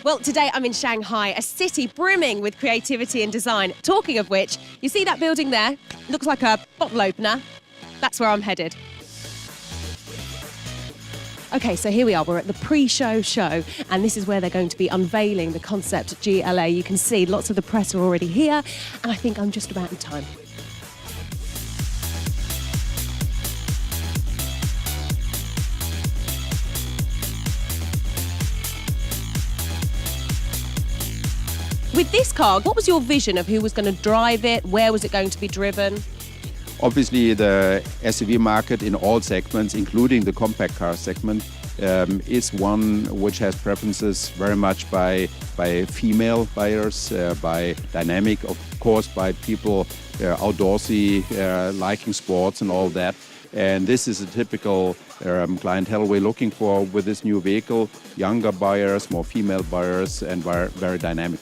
Well, today I'm in Shanghai, a city brimming with creativity and design. Talking of which, you see that building there? Looks like a bottle opener. That's where I'm headed. Okay, so here we are. We're at the pre-show show, and this is where they're going to be unveiling the Concept GLA. You can see lots of the press are already here, and I think I'm just about in time. With this car, what was your vision of who was going to drive it? Where was it going to be driven? Obviously, the SUV market in all segments, including the compact car segment, is one which has preferences very much by female buyers, by dynamic, of course, by people outdoorsy, liking sports and all that. And this is a typical clientele we're looking for with this new vehicle. Younger buyers, more female buyers, and very dynamic.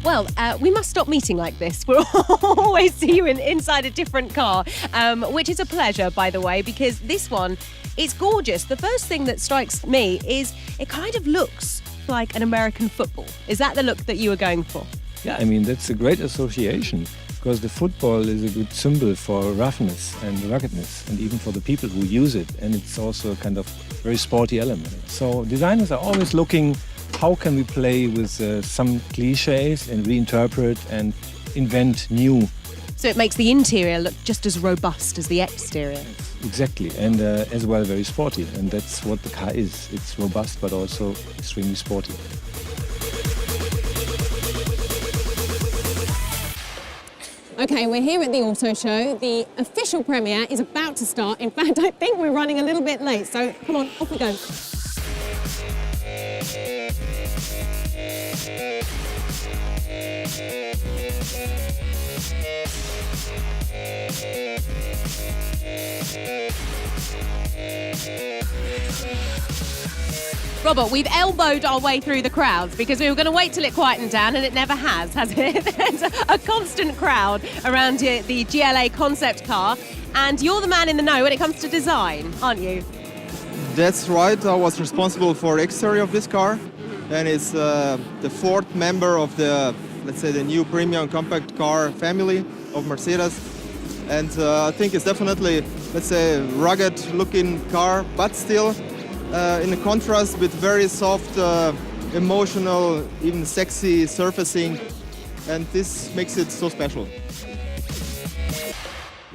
Well, we must stop meeting like this. We'll always see you inside a different car, which is a pleasure, by the way, because this one, it's gorgeous. The first thing that strikes me is it kind of looks like an American football. Is that the look that you were going for? Yeah, I mean, that's a great association, because the football is a good symbol for roughness and ruggedness, and even for the people who use it. And it's also a kind of very sporty element. So designers are always looking, how can we play with some cliches and reinterpret and invent new? So it makes the interior look just as robust as the exterior. Exactly, and as well very sporty. And that's what the car is. It's robust, but also extremely sporty. Okay, we're here at the auto show. The official premiere is about to start. In fact, I think we're running a little bit late, so come on, off we go. Robert, we've elbowed our way through the crowds because we were going to wait till it quietened down, and it never has it? There's a constant crowd around the GLA concept car, and you're the man in the know when it comes to design, aren't you? That's right. I was responsible for the exterior of this car, and it's the fourth member of the, let's say, the new premium compact car family of Mercedes. And I think it's definitely, let's say, rugged-looking car, but still in a contrast with very soft, emotional, even sexy surfacing, and this makes it so special.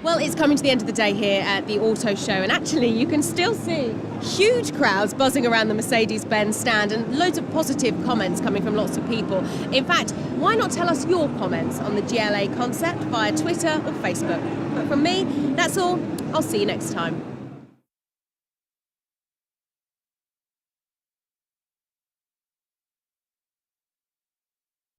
Well, it's coming to the end of the day here at the auto show, and actually you can still see huge crowds buzzing around the Mercedes-Benz stand and loads of positive comments coming from lots of people. In fact, why not tell us your comments on the GLA concept via Twitter or Facebook? But from me, that's all. I'll see you next time.